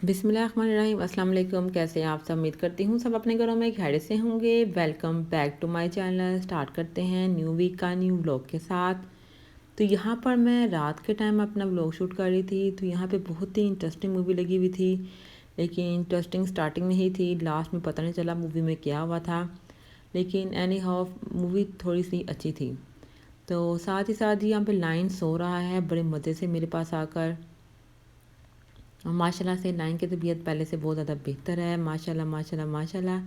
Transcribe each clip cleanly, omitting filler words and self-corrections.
बिस्मिल्लाहिर्रहमानिर्रहीम। अस्सलाम वालेकुम। कैसे हैं आप सब? उम्मीद करती हूँ सब अपने घरों में खैरियत से होंगे। Welcome back to my channel. Start करते हैं न्यू वीक का न्यू व्लॉग के साथ। तो यहाँ पर मैं रात के टाइम अपना व्लॉग शूट कर रही थी, तो यहाँ पे बहुत ही इंटरेस्टिंग मूवी लगी हुई थी। लेकिन इंटरेस्टिंग स्टार्टिंग में ही थी, लास्ट में पता नहीं चला मूवी में क्या हुआ था। लेकिन एनी हाउ मूवी थोड़ी सी अच्छी थी। तो साथ ही साथ यहाँ पे लाइन सो रहा है बड़े मज़े से मेरे पास आकर। और माशाल्लाह से लाइन की तबीयत पहले से बहुत ज़्यादा बेहतर है। माशाल्लाह माशाल्लाह माशाल्लाह।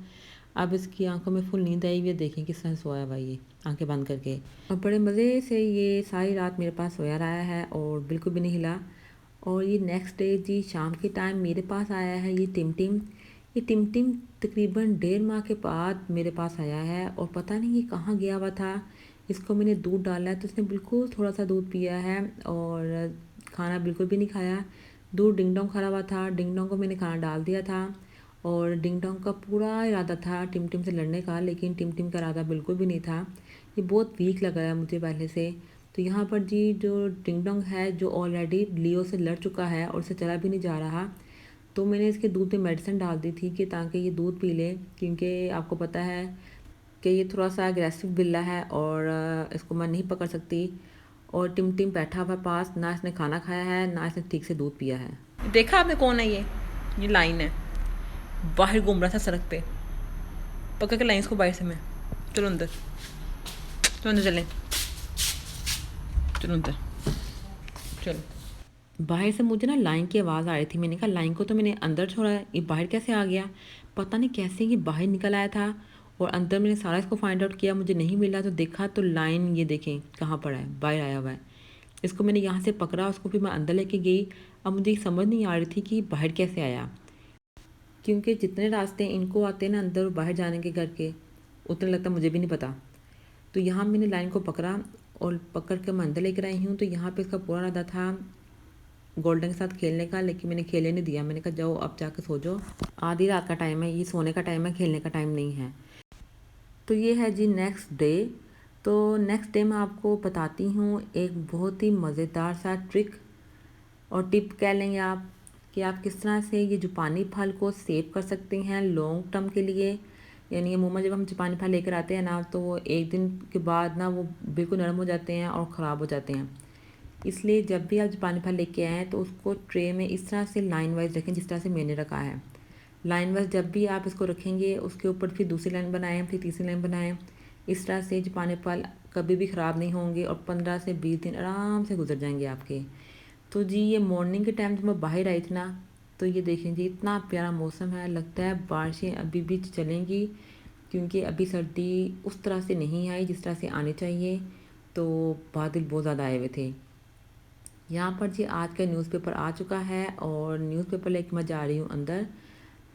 अब इसकी आंखों में फुल नींद आई हुई है। देखें किस तरह सोया हुआ ये आंखें बंद करके। और बड़े मज़े से ये सारी रात मेरे पास सोया रहा है और बिल्कुल भी नहीं हिला। और ये नेक्स्ट डे जी शाम के टाइम मेरे पास आया है ये टिम टिम। ये टिम टिम तकरीबन 1.5 माह के बाद मेरे पास आया है और पता नहीं ये कहाँ गया हुआ था। इसको मैंने दूध डाला है तो इसने बिल्कुल थोड़ा सा दूध पिया है और खाना बिल्कुल भी नहीं खाया। दूध डिंग डोंग खा हुआ था। डिंग डोंग को मैंने खाना डाल दिया था और डिंग डोंग का पूरा इरादा था टिम टिम से लड़ने का, लेकिन टिम टिम का इरादा बिल्कुल भी नहीं था। ये बहुत वीक लग रहा है मुझे पहले से। तो यहाँ पर जी जो डिंग डोंग है जो ऑलरेडी लियो से लड़ चुका है और उसे चला भी नहीं जा रहा, तो मैंने इसके दूध में मेडिसिन डाल दी थी कि ताकि ये दूध पी ले, क्योंकि आपको पता है कि ये थोड़ा सा अग्रेसिव बिल्ला है और इसको मैं नहीं पकड़ सकती। और टिम टिम बैठा हुआ पास, ना इसने खाना खाया है ना इसने ठीक से दूध पिया है। देखा आपने कौन है ये लाइन है, बाहर घूम रहा था सड़क पे। पकड़ के लाइन इसको बाहर से। मैं चलो अंदर, चलो अंदर चलें, चलो अंदर चलो। बाहर से मुझे ना लाइन की आवाज़ आ रही थी। मैंने कहा लाइन को तो मैंने अंदर छोड़ा है, ये बाहर कैसे आ गया? पता नहीं कैसे ये बाहर निकल आया था। और अंदर मैंने सारा इसको फाइंड आउट किया, मुझे नहीं मिला। तो देखा तो लाइन ये देखें कहाँ पड़ा है, बाहर आया हुआ है। इसको मैंने यहाँ से पकड़ा, उसको फिर मैं अंदर लेके गई। अब मुझे समझ नहीं आ रही थी कि बाहर कैसे आया, क्योंकि जितने रास्ते इनको आते हैं ना अंदर और बाहर जाने के घर के, उतने लगता मुझे भी नहीं पता। तो यहाँ मैंने लाइन को पकड़ा और पकड़ के मैं अंदर लेकर आई हूँ। तो यहाँ पे इसका पूरा इरादा था गोल्डन के साथ खेलने का, लेकिन मैंने खेलने नहीं दिया। मैंने कहा जाओ अब जाकर सो जाओ, आधी रात का टाइम है, ये सोने का टाइम है, खेलने का टाइम नहीं है। तो ये है जी नेक्स्ट डे। तो नेक्स्ट डे मैं आपको बताती हूँ एक बहुत ही मज़ेदार सा ट्रिक और टिप कह लेंगे आप, कि आप किस तरह से ये जापानी फल को सेव कर सकते हैं लॉन्ग टर्म के लिए। यानी ये मुँह में जब हम जापानी फल लेकर आते हैं ना, तो वो एक दिन के बाद ना वो बिल्कुल नरम हो जाते हैं और ख़राब हो जाते हैं। इसलिए जब भी आप जापानी फल लेके आएँ तो उसको ट्रे में इस तरह से लाइन वाइज रखें जिस तरह से मैंने रखा है। लाइन वाइज जब भी आप इसको रखेंगे उसके ऊपर फिर दूसरी लाइन बनाएं, फिर तीसरी लाइन बनाएं। इस तरह से जापानी फल कभी भी ख़राब नहीं होंगे और 15 से 20 दिन आराम से गुजर जाएंगे आपके। तो जी ये मॉर्निंग के टाइम जब मैं बाहर आई थी ना, तो ये देखें जी इतना प्यारा मौसम है, लगता है बारिशें अभी भी चलेंगी, क्योंकि अभी सर्दी उस तरह से नहीं आई जिस तरह से आनी चाहिए। तो बादल बहुत ज़्यादा आए हुए थे। यहाँ पर जी आज का न्यूज़पेपर आ चुका है और न्यूज़पेपर लेके मैं जा रही हूँ अंदर,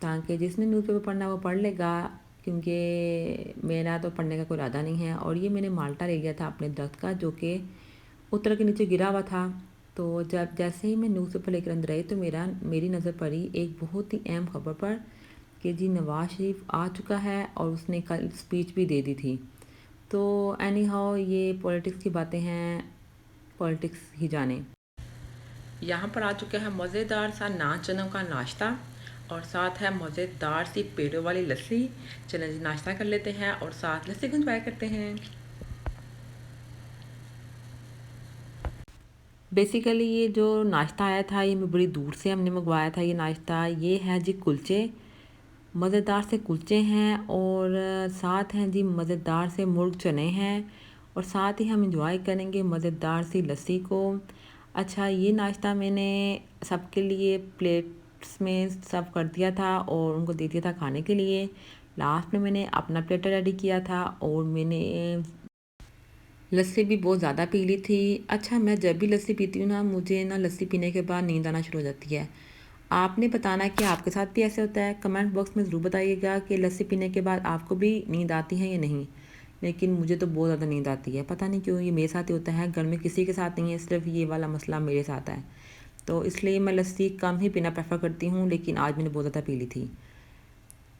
ताकि जिसने न्यूज़पेपर पढ़ना है वो पढ़ लेगा, क्योंकि मेरा तो पढ़ने का कोई इरादा नहीं है। और ये मैंने माल्टा ले लिया था अपने दरख्त का, जो कि उत्तर के नीचे गिरा हुआ था। तो जब जैसे ही मैं न्यूज़पेपर लेकर अंदर आई तो मेरी नज़र पड़ी एक बहुत ही अहम खबर पर, कि जी नवाज शरीफ आ चुका है और उसने कल स्पीच भी दे दी थी। तो एनी हाउ ये पॉलिटिक्स की बातें हैं, पॉलिटिक्स ही जाने। यहाँ पर आ चुका है मज़ेदार सा नाचनों का नाश्ता और साथ है मज़ेदार सी पेड़ों वाली लस्सी। चलें जी नाश्ता कर लेते हैं और साथ लस्सी को एंजॉय करते हैं। बेसिकली ये जो नाश्ता आया था ये मैं बड़ी दूर से हमने मंगवाया था। ये नाश्ता ये है जी कुलचे, मज़ेदार से कुलचे हैं और साथ हैं जी मज़ेदार से मुर्ग चने हैं और साथ ही हम इंजॉय करेंगे मज़ेदार सी लस्सी को। अच्छा ये नाश्ता मैंने सबके लिए प्लेट्स में सर्व कर दिया था और उनको दे दिया था खाने के लिए। लास्ट में मैंने अपना प्लेटर रेडी किया था और मैंने लस्सी भी बहुत ज़्यादा पी ली थी। अच्छा मैं जब भी लस्सी पीती हूँ ना, मुझे ना लस्सी पीने के बाद नींद आना शुरू हो जाती है। आपने बताना है कि आपके साथ भी ऐसे होता है, कमेंट बॉक्स में ज़रूर बताइएगा कि लस्सी पीने के बाद आपको भी नींद आती है या नहीं। लेकिन मुझे तो बहुत ज़्यादा नींद आती है, पता नहीं क्यों, ये मेरे साथ ही होता है, घर में किसी के साथ नहीं है, सिर्फ ये वाला मसला मेरे साथ है। तो इसलिए मैं लस्सी कम ही पीना प्रेफर करती हूँ, लेकिन आज मैंने बहुत ज़्यादा पी ली थी।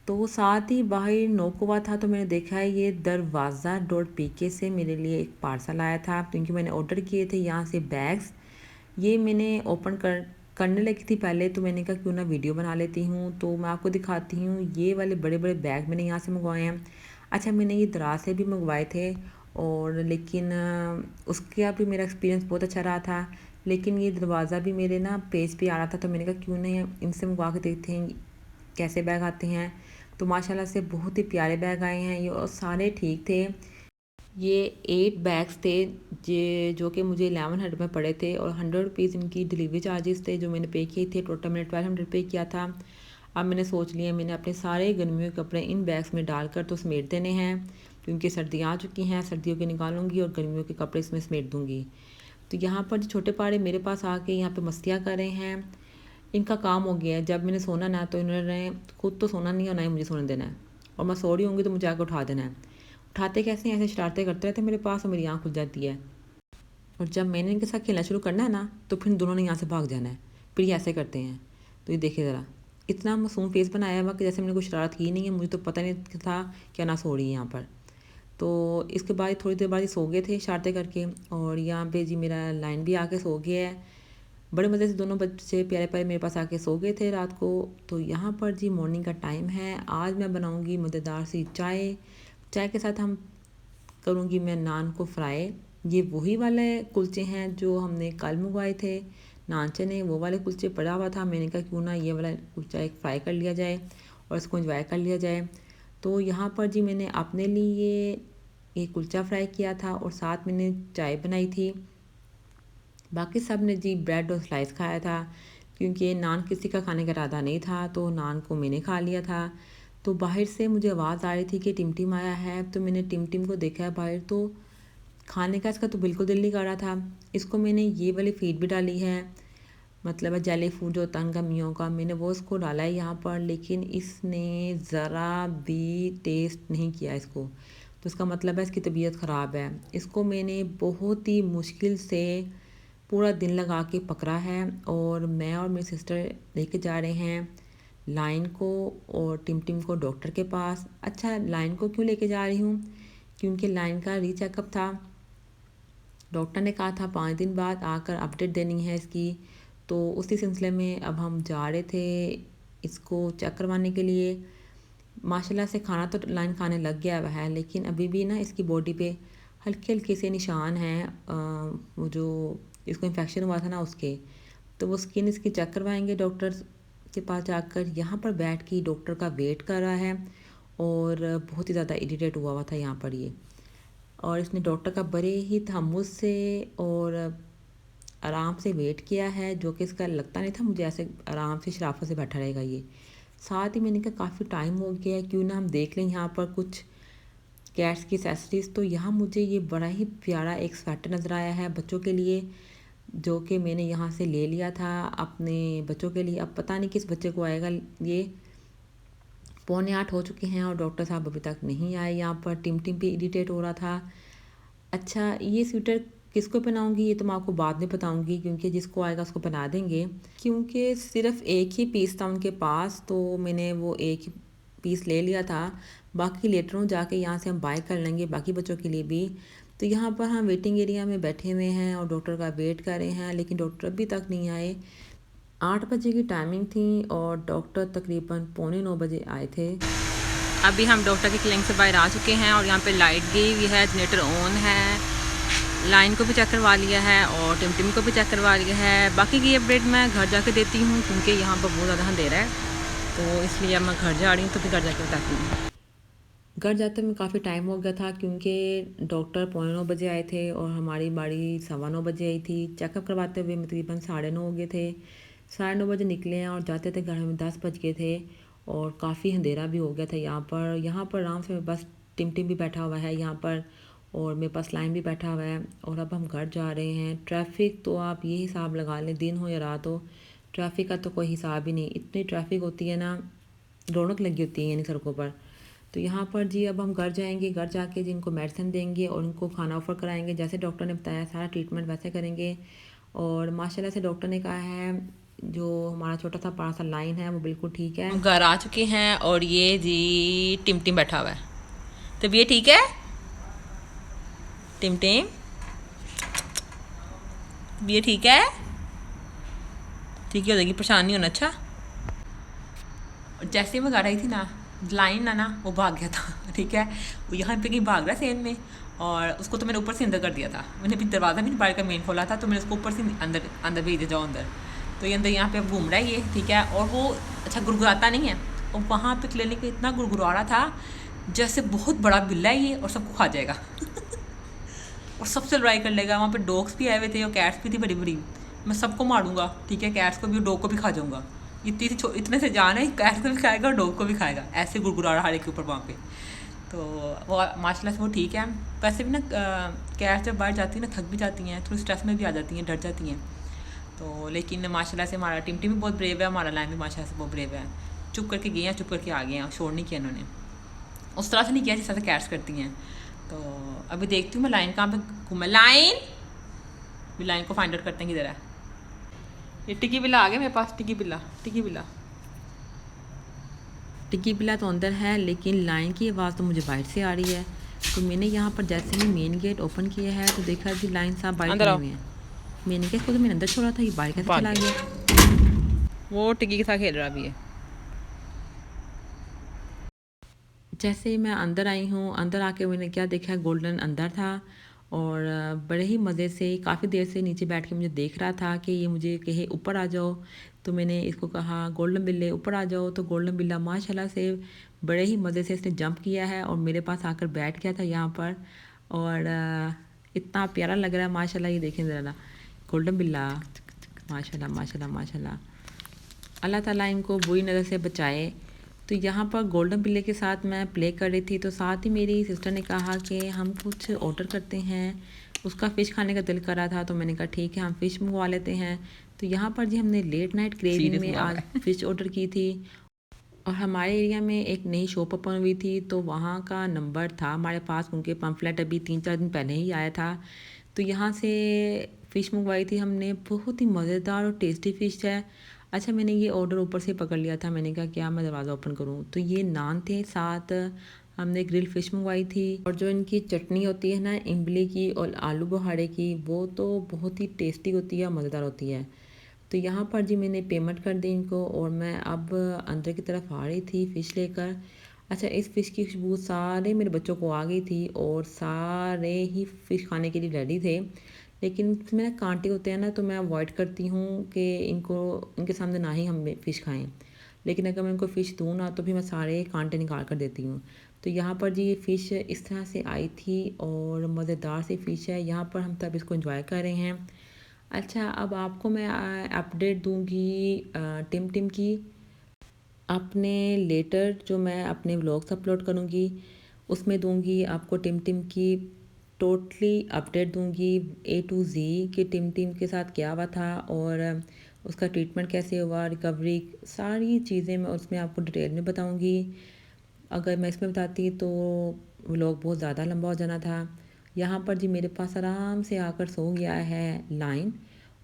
तो साथ ही बाहर नोक हुआ था तो मैंने देखा है ये दरवाज़ा डॉट पीके से मेरे लिए एक पार्सल आया था, क्योंकि मैंने ऑर्डर किए थे यहाँ से बैग्स। ये मैंने ओपन करने लगी थी पहले, तो मैंने कहा क्यों ना वीडियो बना लेती हूँ। तो मैं आपको दिखाती हूँ, ये वाले बड़े बड़े बैग मैंने यहाँ से मंगवाए हैं। अच्छा, मैंने ये दराज से भी मंगवाए थे, और लेकिन उसका भी मेरा एक्सपीरियंस बहुत अच्छा रहा था। लेकिन ये दरवाज़ा भी मेरे ना पेज पे आ रहा था, तो मैंने कहा क्यों नहीं इनसे मंगवा के देखते हैं कैसे बैग आते हैं। तो माशाल्लाह से बहुत ही प्यारे बैग आए हैं ये, और सारे ठीक थे। ये 8 बैग्स थे जो कि मुझे 1100 में पड़े थे, और 100 रुपीज़ इनकी डिलीवरी चार्जेस थे जो मैंने पे किए थे। टोटल मैंने 1200 पे किया था। अब मैंने सोच लिया, मैंने अपने सारे गर्मियों के कपड़े इन बैग्स में डालकर तो समेट देने हैं, क्योंकि सर्दियाँ आ चुकी हैं। सर्दियों के निकालूंगी और गर्मियों के कपड़े इसमें समेट दूँगी। तो यहाँ पर जो छोटे पाड़े मेरे पास आके यहाँ पे मस्तियाँ कर रहे हैं। इनका काम हो गया है, जब मैंने सोना ना, तो इन्होंने खुद तो सोना नहीं और ना ही मुझे सोने देना है, और मैं सो रही होंगी तो मुझे आकर उठा देना है। उठाते कैसे हैं, ऐसे शरारतें करते रहते हैं मेरे पास, और मेरी आँख खुल जाती है। और जब मैंने इनके साथ खेलना शुरू करना है ना, तो फिर दोनों ने यहाँ से भाग जाना है। फिर ये ऐसे करते हैं। तो ये देखिए ज़रा, इतना मासूम फेस बनाया हुआ कि जैसे मैंने कोई शरारत की नहीं है। मुझे तो पता नहीं था क्या ना सो रही है यहाँ पर। तो इसके बाद थोड़ी देर बाद ये सो गए थे शरारतें करके, और यहाँ पे जी मेरा लाइन भी आके सो गया है। बड़े मज़े से दोनों बच्चे प्यारे प्यारे मेरे पास आके सो गए थे रात को। तो यहाँ पर जी मॉर्निंग का टाइम है। आज मैं बनाऊँगी मज़ेदार सी चाय। चाय के साथ हम करूँगी मैं नान को फ्राई। ये वही वाले कुलचे हैं जो हमने कल मंगवाए थे, नान चने, वो वाले कुलचे पड़ा हुआ था। मैंने कहा क्यों ना ये वाला कुलचा एक फ्राई कर लिया जाए और इसको इंजॉय कर लिया जाए। तो यहाँ पर जी मैंने अपने लिए ये कुलचा फ्राई किया था, और साथ मैंने चाय बनाई थी। बाकी सब ने जी ब्रेड और स्लाइस खाया था, क्योंकि नान किसी का खाने का इरादा नहीं था, तो नान को मैंने खा लिया था। तो बाहर से मुझे आवाज़ आ रही थी कि टिमटिम आया है, तो मैंने टिमटिम को देखा है बाहर, तो खाने का इसका तो बिल्कुल दिल नहीं कर रहा था। इसको मैंने ये वाली फीड भी डाली है, मतलब जेली फूड जो होता है उनका मियों का, मैंने वो इसको डाला है यहाँ पर, लेकिन इसने ज़रा भी टेस्ट नहीं किया इसको। तो इसका मतलब है इसकी तबीयत ख़राब है। इसको मैंने बहुत ही मुश्किल से पूरा दिन लगा के पकड़ा है, और मैं और मेरी सिस्टर लेके जा रहे हैं लाइन को और टिमटिम को डॉक्टर के पास। अच्छा, लाइन को क्यों लेके जा रही हूँ, क्योंकि लाइन का रीचेकअप था। डॉक्टर ने कहा था 5 दिन बाद आकर अपडेट देनी है इसकी। तो उसी सिलसिले में अब हम जा रहे थे इसको चेक करवाने के लिए। माशाल्लाह से खाना तो लाइन खाने लग गया हुआ है, लेकिन अभी भी ना इसकी बॉडी पे हल्के हल्के से निशान हैं, वो जो इसको इन्फेक्शन हुआ था ना उसके। तो वो स्किन इसकी चेक करवाएंगे डॉक्टर के पास जाकर। यहाँ पर बैठ के डॉक्टर का वेट कर रहा है, और बहुत ही ज़्यादा इरिटेट हुआ हुआ था यहाँ पर ये। और इसने डॉक्टर का बड़े ही तहम्मुल से और आराम से वेट किया है, जो कि इसका लगता नहीं था मुझे ऐसे आराम से शराफत से बैठा रहेगा ये। साथ ही मैंने कहा काफ़ी टाइम हो गया है, क्यों ना हम देख लें यहाँ पर कुछ कैट्स की एक्सेसरीज़। तो यहाँ मुझे ये बड़ा ही प्यारा एक स्वेटर नज़र आया है बच्चों के लिए, जो कि मैंने यहाँ से ले लिया था अपने बच्चों के लिए। अब पता नहीं किस बच्चे को आएगा ये। 7:45 हो चुके हैं और डॉक्टर साहब अभी तक नहीं आए। यहाँ पर टिमटिम भी इरिटेट हो रहा था। अच्छा, ये स्वेटर किसको पहनाऊँगी ये तो मैं आपको बाद में बताऊँगी, क्योंकि जिसको आएगा उसको पहना देंगे। क्योंकि सिर्फ़ एक ही पीस था उनके पास, तो मैंने वो एक ही पीस ले लिया था। बाकी लेटर ऑन जाके यहाँ से हम बाय कर लेंगे बाकी बच्चों के लिए भी। तो यहाँ पर हम वेटिंग एरिया में बैठे हुए हैं और डॉक्टर का वेट कर रहे हैं, लेकिन डॉक्टर अभी तक नहीं आए। 8 बजे की टाइमिंग थी और डॉक्टर तकरीबन 8:45 बजे आए थे। अभी हम डॉक्टर की क्लिनिक से बाहर आ चुके हैं, और यहाँ पे लाइट गई हुई है, जनरेटर ऑन है। लाइन को भी चेक करवा लिया है और टिमटिम को भी चेक करवा लिया है। बाकी की अपडेट मैं घर जाके देती हूँ, क्योंकि यहाँ पर बहुत ज़्यादा अंधेरा है, तो इसलिए अब मैं घर जा रही हूँ, तो फिर घर जाके बताती हूँ। घर जाते में काफ़ी टाइम हो गया था, क्योंकि डॉक्टर 8:45 बजे आए थे और हमारी बारी 9:15 बजे आई थी। चेकअप करवाते हुए तकरीबन 9:30 हो गए थे। 9:30 बजे निकले हैं और जाते थे घर में 10 बज गए थे, और काफ़ी अंधेरा भी हो गया था यहाँ पर आराम से मेरे पास टिमटिम भी बैठा हुआ है यहाँ पर, और मेरे पास लाइन भी बैठा हुआ है। और अब हम घर जा रहे हैं। ट्रैफिक तो आप ये हिसाब लगा लें, दिन हो या रात हो, ट्रैफिक का तो कोई हिसाब ही नहीं। इतनी ट्रैफिक होती है ना, रौनक लगी होती है यानी सड़कों पर। तो यहाँ पर जी अब हम घर जाएंगे, घर जाके जी इनको मेडिसिन देंगे और उनको खाना ऑफ़र कराएंगे, जैसे डॉक्टर ने बताया सारा ट्रीटमेंट वैसे करेंगे। और माशाल्लाह से डॉक्टर ने कहा है जो हमारा छोटा सा पारा सा लाइन है वो बिल्कुल ठीक है। हम घर आ चुके हैं और ये जी टिमटिम बैठा हुआ है। तब ये ठीक है टिमटिम, ये ठीक है। ठीक ही हो जाएगी, परेशान नहीं होना। अच्छा, और जैसे मैं गा रही थी ना, लाइन ना वो भाग गया था। ठीक है, वो यहाँ पे कहीं भाग रहा है सेन में, और उसको तो मैंने ऊपर से अंदर कर दिया था। मैंने अभी दरवाज़ा भी नहीं बाहर का मेन खोला था, तो मैंने उसको ऊपर से अंदर अंदर भेज दिया, जाओ अंदर। तो ये अंदर यहाँ पे अब घूम रहा है ये, ठीक है। और वो अच्छा गुड़गुड़ाता नहीं है, और वहाँ पे क्लिनिक पे इतना गुड़गुड़ा रहा था जैसे बहुत बड़ा बिल्ला है ये और सबको खा जाएगा। और सबसे लड़ाई कर लेगा। वहाँ पे डॉग्स भी आए हुए थे और कैट्स भी थी बड़ी बड़ी। मैं सबको मारूंगा, ठीक है, कैट्स को भी और डॉग को भी खा जाऊंगा। इतने से जान है, कैट्स को भी खाएगा और डॉग को भी खाएगा। ऐसे गुड़गुड़ा रहा हर एक के ऊपर वहाँ पे। तो वो माशाल्लाह से वो ठीक है। वैसे भी ना कैट्स जब बाहर जाती है ना, थक भी जाती हैं, थोड़ी स्ट्रेस में भी आ जाती हैं, डर जाती हैं। तो लेकिन माशाल्लाह से हमारा टिम भी बहुत ब्रेव है, हमारा लाइन भी माशाल्लाह से बहुत ब्रेव है। चुप करके गए हैं, चुप करके आ गए हैं, शोर नहीं किया इन्होंने, उस तरह से नहीं किया जिस तरह से कैट्स करती हैं। तो अभी देखती हूँ मैं लाइन कहाँ पे घूमा। लाइन, भी लाइन को फाइंड आउट करते हैं किधर है। ये टिकी बिल्ला आ गया मेरे पास। टिकी बिल्ला, टिकी बिल्ला, टिकी बिल्ला तो अंदर है, लेकिन लाइन की आवाज़ तो मुझे बाहर से आ रही है। तो मैंने यहाँ पर जैसे ही मेन गेट ओपन किया है तो देखा जी लाइन साहब बाहर खड़े हुए हैं। मैंने कहा इसको तो मैंने अंदर छोड़ा था, ये बाहर कैसे चला गया। वो टिकी के साथ खेल रहा भी है। जैसे ही मैं अंदर आई हूँ, अंदर आके मैंने क्या देखा, गोल्डन अंदर था और बड़े ही मज़े से काफ़ी देर से नीचे बैठ के मुझे देख रहा था कि ये मुझे कहे ऊपर आ जाओ। तो मैंने इसको कहा गोल्डन बिल्ले ऊपर आ जाओ, तो गोल्डन बिल्ला माशाल्लाह से बड़े ही मज़े से इसने जंप किया है और मेरे पास आकर बैठ गया था यहाँ पर। और इतना प्यारा लग रहा है माशाल्लाह। ये देखें ज़रा, गोल्डन बिल्ला, माशाल्लाह माशाल्लाह माशाल्लाह। अल्लाह ताला इनको बुरी नज़र से बचाए। तो यहाँ पर गोल्डन बिल्ले के साथ मैं प्ले कर रही थी, तो साथ ही मेरी सिस्टर ने कहा कि हम कुछ ऑर्डर करते हैं। उसका फ़िश खाने का दिल कर रहा था, तो मैंने कहा ठीक है हम फ़िश मंगवा लेते हैं। तो यहाँ पर जी हमने लेट नाइट क्रेविंग में आज फ़िश ऑर्डर की थी। और हमारे एरिया में एक नई शॉप ओपन हुई थी, तो वहाँ का नंबर था हमारे पास, उनके पम्फलेट अभी 3-4 दिन पहले ही आया था। तो यहाँ से फ़िश मंगवाई थी हमने, बहुत ही मज़ेदार और टेस्टी फ़िश है। अच्छा, मैंने ये ऑर्डर ऊपर से पकड़ लिया था, मैंने कहा क्या मैं दरवाज़ा ओपन करूँ। तो ये नान थे, साथ हमने ग्रिल फ़िश मंगवाई थी। और जो इनकी चटनी होती है ना इमली की और आलू बुखारे की, वो तो बहुत ही टेस्टी होती है, मज़ेदार होती है। तो यहाँ पर जी मैंने पेमेंट कर दी इनको और मैं अब अंदर की तरफ आ रही थी फ़िश लेकर। अच्छा, इस फ़िश की खुशबू सारे मेरे बच्चों को आ गई थी और सारे ही फ़िश खाने के लिए रेडी थे। लेकिन इसमें ना कांटे होते हैं ना, तो मैं अवॉइड करती हूँ कि इनको इनके सामने ना ही हम फ़िश खाएं। लेकिन अगर मैं इनको फ़िश दूँ ना, तो भी मैं सारे कांटे निकाल कर देती हूँ। तो यहाँ पर जी ये फ़िश इस तरह से आई थी और मज़ेदार सी फ़िश है। यहाँ पर हम तब इसको एंजॉय कर रहे हैं। अच्छा, अब आपको मैं अपडेट दूंगी टिम टिम की अपने लेटर, जो मैं अपने व्लॉग्स अपलोड करूंगी उसमें दूंगी आपको टिम टिम की टोटली अपडेट दूंगी A to Z कि टिम टिम के साथ क्या हुआ था और उसका ट्रीटमेंट कैसे हुआ, रिकवरी, सारी चीज़ें मैं उसमें आपको डिटेल में बताऊंगी। अगर मैं इसमें बताती तो व्लॉग बहुत ज़्यादा लंबा हो जाना था। यहाँ पर जी मेरे पास आराम से आकर सो गया है लाइन,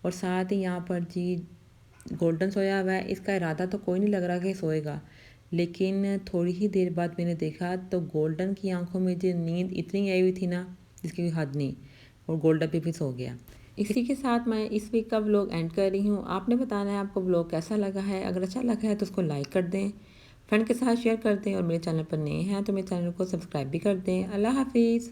और साथ ही यहाँ पर जी गोल्डन सोया हुआ है। इसका इरादा तो कोई नहीं लग रहा कि सोएगा, लेकिन थोड़ी ही देर बाद मैंने देखा तो गोल्डन की आंखों में जो नींद इतनी आई हुई थी ना जिसकी कोई हद नहीं, और गोल्डन पे भी सो गया। इसी के साथ मैं इस वीक का व्लॉग एंड कर रही हूँ। आपने बताना है आपको व्लॉग कैसा लगा है। अगर अच्छा लगा है तो उसको लाइक कर दें, फ्रेंड के साथ शेयर कर दें, और मेरे चैनल पर नए हैं तो मेरे चैनल को सब्सक्राइब भी कर दें। अल्लाह हाफिज़।